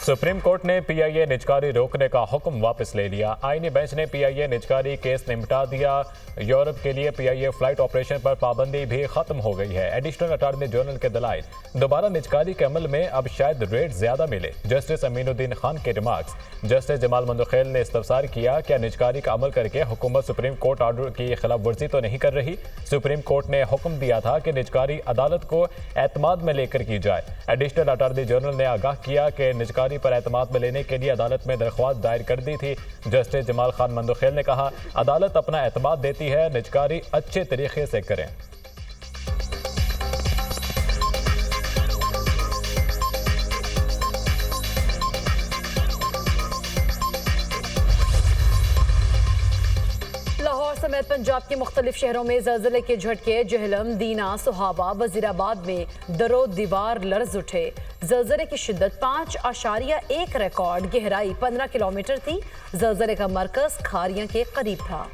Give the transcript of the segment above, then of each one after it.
Supreme court ने PIA निजकारी रोकने का हुक्म वापस ले लिया। आईनी बेंच ने पीआईए निजकारी केस निपटा दिया। यूरोप के लिए पीआईए फ्लाइट ऑपरेशन पर पाबंदी भी खत्म हो गई है। एडिशनल अटॉर्नी जनरल के दलाइल, दोबारा निजकारी के अमल में अब शायद रेट ज्यादा मिले। जस्टिस अमीनुद्दीन खान के रिमार्क्स। जस्टिस जमाल मंदुखेल ने इस्तफसार किया, क्या निजकारी का अमल करके हुकूमत सुप्रीम कोर्ट ऑर्डर की खिलाफ वर्जी तो नहीं कर रही? सुप्रीम कोर्ट ने हुक्म दिया था कि निजकारी अदालत को एतमाद में लेकर की जाए। एडिशनल अटॉर्नी जनरल ने आगाह किया कि निजकारी पर एतमाद में लेने के लिए अदालत में दरख्वास्त दायर कर दी थी। जस्टिस जमाल खान मंदुखेल ने कहा, अदालत अपना एतमाद देती है, निजकारी अच्छे तरीके से करें। लाहौर समेत पंजाब के मुख्तलिफ शहरों में ज़लज़ले के झटके। जहलम, दीना, सोहाबा, वजीराबाद में दरो दीवार लर्ज उठे। ज़लज़ले की शिद्दत 5.1 रिकॉर्ड, गहराई 15 किलोमीटर थी। ज़लज़ले का मरकज खारियां के करीब था।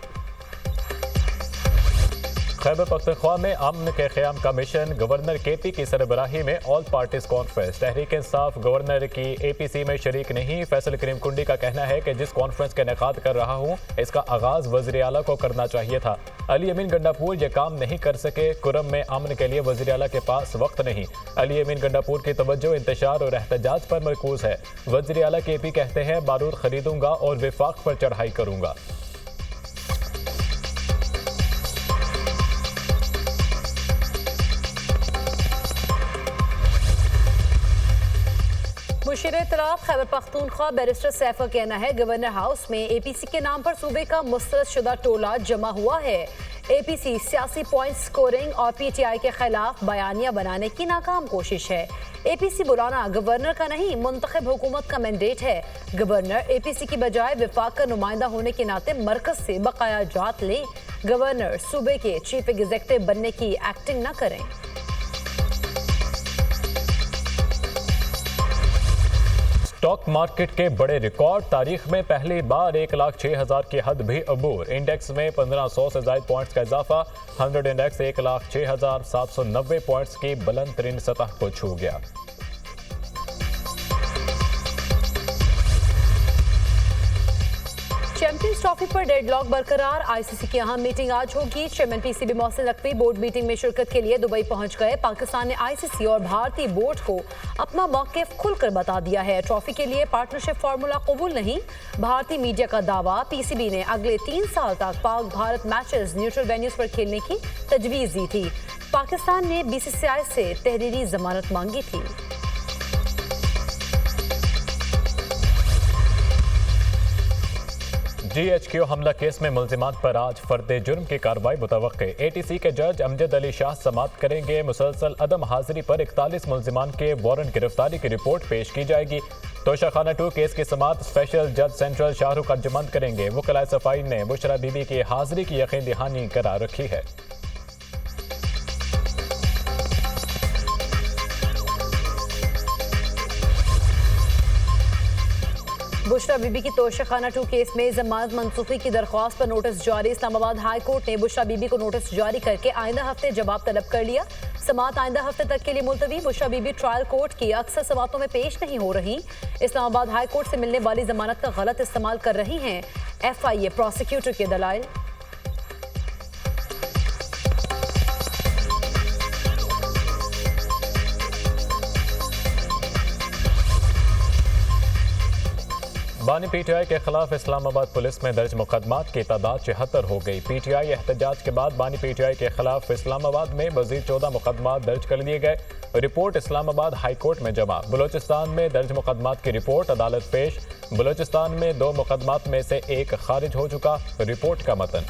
खैबर पख्तूनख्वा में अमन के क़याम का मिशन, गवर्नर केपी की सरबराही में all parties conference. Tehreek Insaf governor की एपीसी में शरीक नहीं। फैसल करीम कुंडी का कहना है कि जिस कॉन्फ्रेंस का इनेकाद कर रहा हूँ, इसका आगाज वज़ीर आला को करना चाहिए था। अली अमीन गंडापुर ये काम नहीं कर सके। कुरम में अमन के लिए वज़ीर आला के पास वक्त नहीं। अली अमीन गंडापुर की तवज्जो इंतशार और एहतजाज पर मरकूज है। वज़ीर आला केपी कहते हैं, बारूद खरीदूंगा और विफाक पर चढ़ाई करूंगा। मुशीर इत्तलात खैबर पख्तूनख्वा बैरिस्टर सैफ का कहना है, गवर्नर हाउस में एपीसी के नाम पर सूबे का मुस्तरद शुदा टोला जमा हुआ है। एपीसी सियासी पॉइंट स्कोरिंग और पीटीआई के खिलाफ बयानिया बनाने की नाकाम कोशिश है। एपीसी बुलाना गवर्नर का नहीं, मुंतखब हुकूमत का मैंडेट है। गवर्नर एपीसी की बजाय विफाक का नुमाइंदा होने के नाते मरकज से बकाया जात ले। गवर्नर सूबे के चीफ एग्जीक्यूटिव बनने की एक्टिंग न करें। स्टॉक मार्केट के बड़े रिकॉर्ड, तारीख में पहली बार 1,06,000 की हद भी अबूर। इंडेक्स में 1500 से ज्यादा पॉइंट्स का इजाफा। 100 इंडेक्स 1,06,790 पॉइंट्स की बुलंद तरीन सतह को छू गया। चैंपियंस ट्रॉफी पर डेडलॉक बरकरार। आईसीसी की अहम मीटिंग आज होगी। Chairman PCB Mohsin Naqvi board meeting में शिरकत के लिए दुबई पहुंच गए। पाकिस्तान ने आईसीसी और भारतीय बोर्ड को अपना मौक़िफ़ खुलकर बता दिया है। ट्रॉफी के लिए पार्टनरशिप फार्मूला कबूल नहीं, भारतीय मीडिया का दावा। पीसीबी ने अगले 3 साल तक Pak Bharat matches neutral venues पर खेलने की तजवीज़ दी थी। पाकिस्तान ने बीसीसीआई से तहरीरी जमानत मांगी थी। GHQ हमला केस में मुल्जिमात पर आज फर्द जुर्म की कार्रवाई मुतवक्के। एटीसी के जज अमजद अली शाह समाअत करेंगे। मुसलसल अदम हाजिरी पर 41 मुल्जिमान के वारंट गिरफ्तारी की रिपोर्ट पेश की जाएगी। तोशाखाना 2 केस की समाअत स्पेशल जज सेंट्रल शाहरुख अर्जुमंद करेंगे। वकलाए सफाई ने बुशरा बीबी की हाजिरी की यकीन दहानी करार रखी है। बुशरा बीबी की तोशाखाना 2 केस में जमानत मनसूखी की दरख्वास्त पर नोटिस जारी। इस्लामाबाद हाई कोर्ट ने बुशरा बीबी को नोटिस जारी करके आइंदा हफ्ते जवाब तलब कर लिया। समाअत आइंदा हफ्ते तक के लिए मुलतवी। बुशरा बीबी ट्रायल कोर्ट की अक्सर समाअतों में पेश नहीं हो रही। इस्लामाबाद हाई कोर्ट से मिलने वाली जमानत का गलत इस्तेमाल कर रही हैं। FIA प्रोसिक्यूटर के दलाइल। बानी पीटीआई के खिलाफ इस्लामाबाद पुलिस में दर्ज मुकदमात की तादाद 76 हो गई। पीटीआई एहतजाज के बाद बानी पीटीआई के खिलाफ इस्लामाबाद में मजीद 14 मुकदमात दर्ज कर लिए गए। रिपोर्ट इस्लामाबाद हाई कोर्ट में जमा। बलोचिस्तान में दर्ज मुकदमात की रिपोर्ट अदालत पेश। बलोचिस्तान में 2 मुकदमात में से 1 खारिज हो चुका। रिपोर्ट का मतन।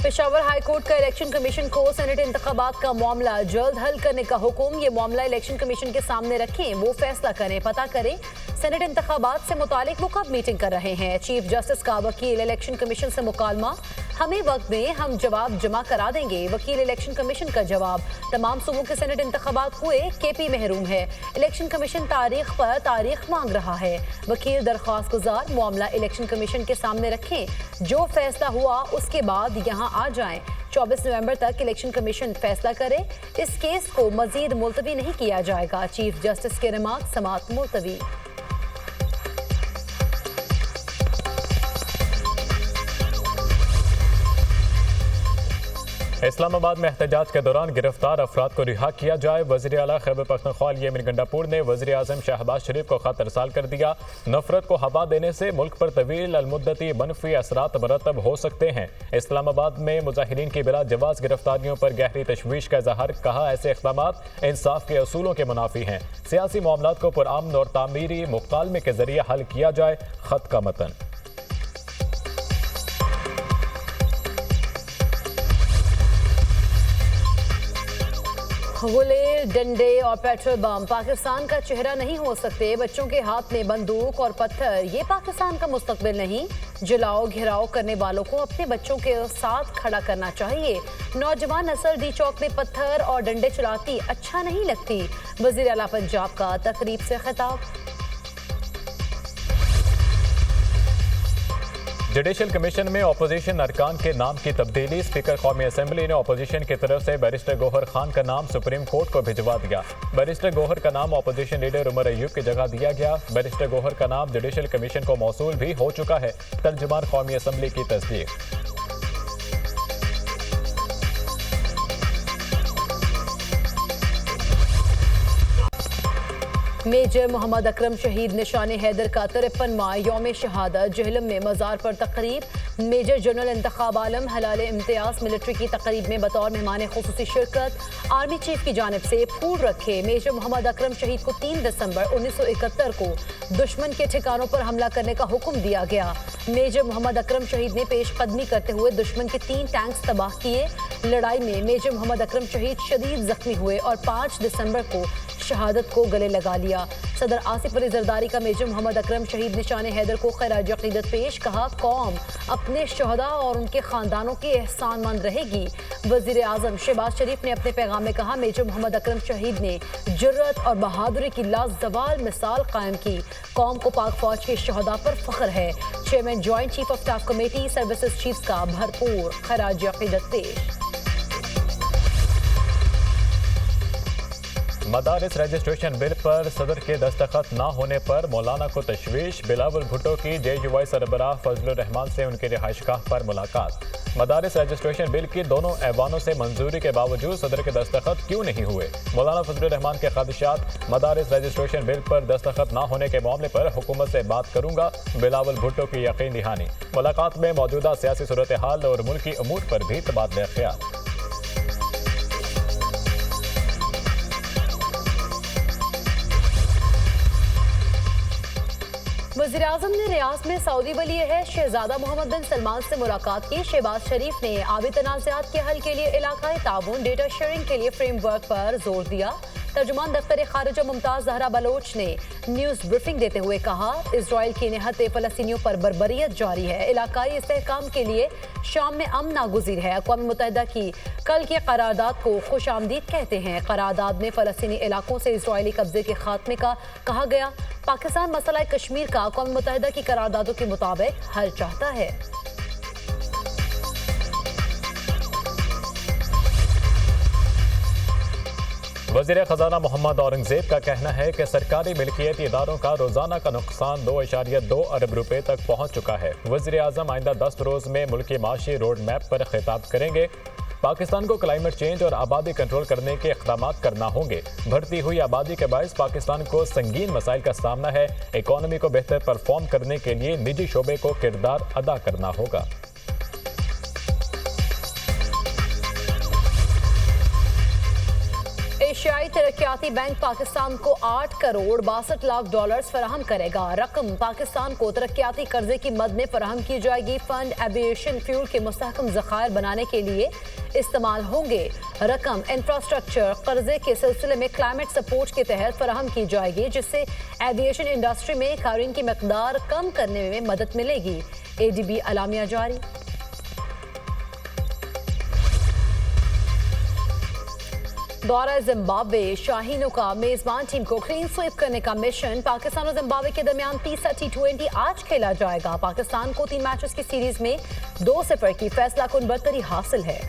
पेशावर हाई कोर्ट का इलेक्शन कमीशन को सेनेट इंतखाबात का मामला जल्द हल करने का हुक्म। ये मामला इलेक्शन कमीशन के सामने रखें, वो फैसला करें। पता करें सेनेट इंतखाबात से मुतालिक वो कब मीटिंग कर रहे हैं। चीफ जस्टिस का वकील इलेक्शन कमीशन से मुकालमा, हमें वक्त दें, हम जवाब जमा करा देंगे। वकील इलेक्शन कमीशन का जवाब, तमाम सूबों के सेनेट इंतखाबात हुए, केपी महरूम है। इलेक्शन कमीशन तारीख पर तारीख मांग रहा है। वकील दरख्वास्त गुजार, मामला इलेक्शन कमीशन के सामने रखें, जो फैसला हुआ उसके बाद यहाँ आ जाएं। 24 नवंबर तक इलेक्शन कमीशन फैसला करे। इस केस को मजीद मुलतवी नहीं किया जाएगा। चीफ जस्टिस के रिमार्क समाअत मुलतवी। इस्लामाबाद में एहतजाज के दौरान गिरफ्तार अफराद को रिहा किया जाए। वज़ीर आला खैबर पख्तूनख्वा येमिन गंडापुर ने वज़ीर आज़म शहबाज शरीफ को खत अरसाल कर दिया। नफरत को हवा देने से मुल्क पर तवील अलमुद्दती मनफी असरात मरतब हो सकते हैं। इस्लामाबाद में मुजाहिरीन की बिला जवाज गिरफ्तारियों पर गहरी तशवीश का इजहार। कहा, ऐसे इक़दामात इंसाफ के असूलों के मुनाफी हैं। सियासी मामलात को पुरअमन और तामीरी मुकालमे के जरिए हल किया जाए। खत का मतन। गुलेल, डंडे और पेट्रोल बम पाकिस्तान का चेहरा नहीं हो सकते। बच्चों के हाथ में बंदूक और पत्थर, ये पाकिस्तान का मुस्तकबिल नहीं। जलाओ घिराव करने वालों को अपने बच्चों के साथ खड़ा करना चाहिए। नौजवान नस्ल डी चौक में पत्थर और डंडे चलाती अच्छा नहीं लगती। वज़ीर आला पंजाब का तकरीब से खिताब। जुडिशल कमीशन में अपोजिशन अरकान के नाम की तब्दीली। स्पीकर कौमी असम्बली ने अपोजिशन की तरफ से बैरिस्टर गौहर खान का नाम सुप्रीम कोर्ट को भिजवा दिया। बैरिस्टर गौहर का नाम अपोजिशन लीडर उमर अयूब की जगह दिया गया। बैरिस्टर गौहर का नाम जुडिशल कमीशन को मौसूल भी हो चुका है। तर्जुमान कौमी असम्बली की तस्दीक। मेजर मोहम्मद अकरम शहीद निशान हैदर का 53वां यौम शहादत। जहलम में मज़ार पर तकरीब। मेजर जनरल इंतखाब आलम हलाल इम्तियाज मिलिट्री की तकरीब में बतौर मेहमान खुसूसी शिरकत। आर्मी चीफ की जानिब से फूल रखे। मेजर मोहम्मद अकरम शहीद को 3 दिसंबर 1971 को दुश्मन के ठिकानों पर हमला करने का हुक्म दिया गया। मेजर मोहम्मद अकरम शहीद ने पेशकदमी करते हुए दुश्मन के 3 टैंक्स तबाह किए। लड़ाई में मेजर मोहम्मद अकरम शहीद शदीद जख्मी हुए और 5 दिसंबर को शहादत को गले लगा लिया। सदर आसिफ अली जरदारी का मेजर मोहम्मद अकरम शहीद निशान हैदर को खैराज अकीदत पेश। कहा, कौम अपने शहदा और उनके खानदानों की एहसानमंद रहेगी। वजीर आजम शहबाज शरीफ ने अपने पैगाम में कहा, मेजर मोहम्मद अकरम शहीद ने जुर्रत और बहादुरी की लाजवाल मिसाल कायम की। कौम को पाक फौज के शहदा पर फख्र है। Chairman joint chief of staff committee services chief का भरपूर खैराज अकीदत पेश। मदारिस रजिस्ट्रेशन बिल पर सदर के दस्तखत न होने पर मौलाना को तशवीश। बिलावल भुट्टो की JUI सरबराह फजलुर रहमान से उनके रिहाइशगाह पर मुलाकात। मदारिस रजिस्ट्रेशन बिल की दोनों ऐवानों से मंजूरी के बावजूद सदर के दस्तखत क्यों नहीं हुए? मौलाना फजलुर रहमान के ख़ादिशात। मदारिस रजिस्ट्रेशन बिल पर दस्तखत न होने के मामले पर हुकूमत से बात करूंगा। बिलावल भुट्टो की यकीन दहानी। मुलाकात में मौजूदा सियासी सूरत हाल और मुल्की अमूर पर भी तबादला ख्याल। वज़ीर आज़म ने रियाज में सऊदी वली अहद शहजादा मोहम्मद बिन सलमान से मुलाकात की। शहबाज शरीफ ने आबी तनाज़ात के हल के लिए इलाकाई ताउन डेटा शेयरिंग के लिए फ्रेमवर्क पर जोर दिया। तर्जुमान दफ्तर खारिजा मुमताज जहरा बलोच ने न्यूज़ ब्रीफिंग देते हुए कहा, इजराइल की निहत्ते फ़लस्तीनियों पर बर्बरियत जारी है। इलाकाई इस्तेहकाम के लिए शाम में अमन नागुज़ीर है। अक़वाम मुत्तहिदा की कल की करारदाद को खुशामदीद कहते हैं। करारदाद में फ़लस्तीनी इलाकों से इजरायली कब्जे के खात्मे का कहा गया। पाकिस्तान मसला कश्मीर का अक़वाम मुत्तहिदा की करारदादों के मुताबिक हल चाहता है। वज़ीर ख़जाना मोहम्मद औरंगज़ेब का कहना है कि सरकारी मिल्कियती इदारों का रोज़ाना का नुकसान 2.2 अरब रुपए तक पहुँच चुका है। वज़ीर आज़म आइंदा 10 रोज़ में मुल्की माशी रोड मैप पर खिताब करेंगे। पाकिस्तान को क्लाइमेट चेंज और आबादी कंट्रोल करने के इक़दामात करना होंगे। बढ़ती हुई आबादी के बायस पाकिस्तान को संगीन मसाइल का सामना है। इकॉनमी को बेहतर परफॉर्म करने के लिए निजी शोबे को किरदार अदा करना होगा। एशियाई तरक्याती बैंक पाकिस्तान को 8 करोड़ 62 लाख डॉलर्स फराहम करेगा। रकम पाकिस्तान को तरक्याती कर्जे की मद में फराहम की जाएगी। फंड एविएशन फ्यूल के मुस्तहकम ज़खायर बनाने के लिए इस्तेमाल होंगे। रकम इंफ्रास्ट्रक्चर कर्जे के सिलसिले में क्लाइमेट सपोर्ट के तहत फराहम की जाएगी, जिससे एविएशन इंडस्ट्री में कारीन की मकदार कम करने में मदद मिलेगी। ADB अलामिया जारी। दौरा जिम्बाब्वे। शाहीनों का मेजबान टीम को क्लीन स्वीप करने का मिशन। पाकिस्तान और जिम्बाब्वे के दरमियान तीसरा T20 आज खेला जाएगा। पाकिस्तान को 3 मैचेस की सीरीज में 2-0 की फैसला कुन बरतरी हासिल है।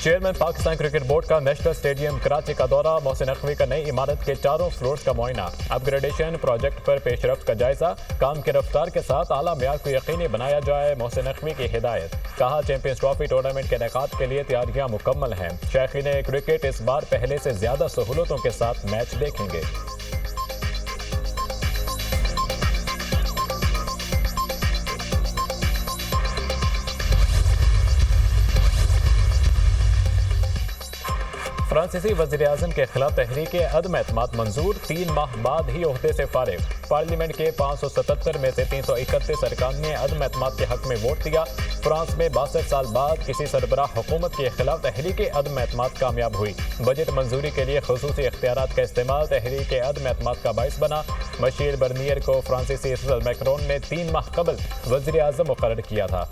चेयरमैन पाकिस्तान क्रिकेट बोर्ड का नेशनल स्टेडियम कराची का दौरा, मोहसिन नकवी का नई इमारत के चारों फ्लोर्स का मुआयना, अपग्रेडेशन प्रोजेक्ट पर पेशरफ्त का जायजा, काम की रफ्तार के साथ आला मेयार को यकीनी बनाया जाए, मोहसिन नकवी की हिदायत। कहा चैंपियंस ट्रॉफी टूर्नामेंट के इनेकाद के लिए तैयारियां मुकम्मल हैं। शौकीन क्रिकेट इस बार पहले से ज्यादा सहूलतों के साथ मैच देखेंगे। फ्रांसीसी वज़ीर-ए-आज़म के खिलाफ तहरीक अदम एतमाद मंजूर, 3 माह बाद ही ओहदे से फारिग। पार्लियामेंट के 577 में से 331 अरकान ने अदम एतमाद के हक में वोट दिया। फ्रांस में 62 साल बाद किसी सरबराह हुकूमत के खिलाफ तहरीक अदम एतमाद कामयाब हुई। बजट मंजूरी के लिए खुसूसी इख्तियारात का इस्तेमाल तहरीक अदम एतमाद का बाइस बना। मिशेल बर्नियर को फ्रांसीसी सदर मैक्रोन ने 3 माह कबल वज़ीर-ए-आज़म मुकर्रर किया था।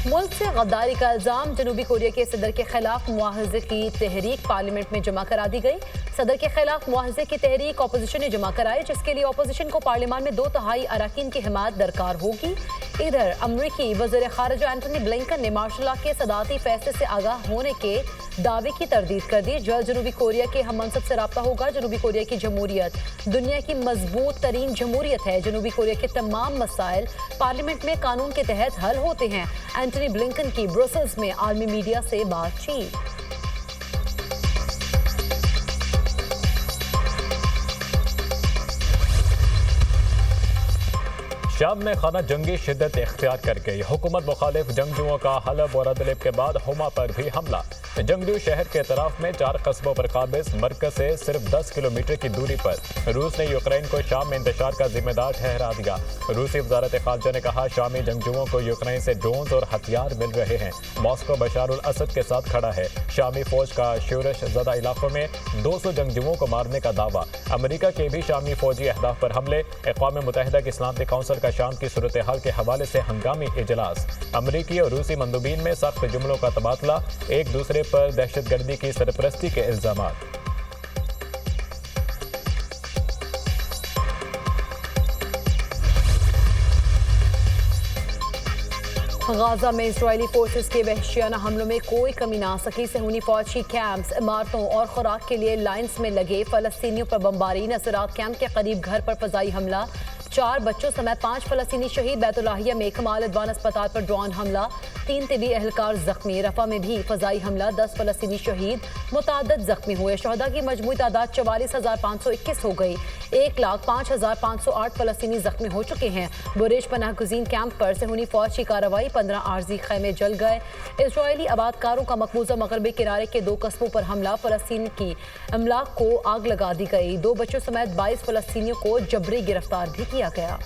मुल्क से गद्दारी का इल्जाम, जनूबी कोरिया के सदर के खिलाफ मुआवजे की तहरीक पार्लियामेंट में जमा करा दी गई। सदर के खिलाफ मुआवजे की तहरीक अपोजिशन ने जमा कराई, जिसके लिए अपोजिशन को पार्लियामान में 2/3 अरकान की हिमायत दरकार होगी। इधर अमरीकी वज़ीर ख़ारिजा एंटनी ब्लिंकन ने मार्शल लॉ के सदाती फैसले से आगाह होने के दावे की तरदीद कर दी। जल्द जनूबी कोरिया के हम मनसब से रब्ता होगा। जनूबी कोरिया की जमहूरियत दुनिया की मजबूत तरीन जमहूरियत है। जनूबी कोरिया के तमाम मसाइल पार्लियामेंट में कानून के तहत हल होते हैं। एंटनी ब्लिंकन की ब्रसेल्स में आलमी मीडिया से बातचीत। शाम में खाना जंगी शिद्दत इख्तियार कर गई। हुकूमत मुखालिफ जंगजुओं का हलब और अदलिब के बाद हुमा पर भी हमला। जंगजू शहर के तरफ में 4 कस्बों पर काबिज, मरकज से सिर्फ 10 किलोमीटर की दूरी पर। रूस ने यूक्रेन को शाम में इंतशार का जिम्मेदार ठहरा दिया। रूसी वजारत खारजा ने कहा शामी जंगजुओं को यूक्रेन से ड्रोन्स और हथियार मिल रहे हैं। मॉस्को बशार उल असद के साथ खड़ा है। शामी फौज का शोरश ज़दा इलाकों में 200 जंगजुओं को मारने का दावा। अमेरिका के भी शामी फौजी अहदाफ पर हमले। अक़वाम मुत्तहिदा की सलामती कौंसिल का शाम की सूरत हाल के हवाले से हंगामी इजलास। अमरीकी और रूसी मंदूबीन में सख्त जुमलों का तबादला। एक दूसरे पर दहशतगर्दी की सरपरस्ती के इल्जामात। गाजा में इजरायली फोर्सेस के वहशियाना हमलों में कोई कमी ना सकी। सहूनी फौज की कैंप्स, इमारतों और खुराक के लिए लाइन्स में लगे फलस्तीनियों पर बमबारी। नसरात कैंप के करीब घर पर फजाई हमला। 4 बच्चों समेत 5 फलस्तीनी शहीद। बैतुल्लाहिया में कमाल अदवान अस्पताल पर ड्रोन हमला। 3 तिबी एहलकार जख्मी। रफा में भी फजाई हमला। 10 फलस्तीनी शहीद, मुताद्दद जख्मी हुए। शहदा की मजमूई तादाद 44,521 हो गई। 1,05,508 फलस्तीनी जख्मी हो चुके हैं। बुरेज पनाह गुज़ीन कैंप पर सहूनी फौज की कार्रवाई। 15 आर्जी खैमे जल गए। इजरायली आबादकारों का मकबूजा मगरबी किनारे के 2 कस्बों पर हमला। फलस्तीन की अमलाक को आग लगा दी गई। 2 बच्चों समेत 22 फलस्तीनियों को जबरी गिरफ्तार भी किया गया।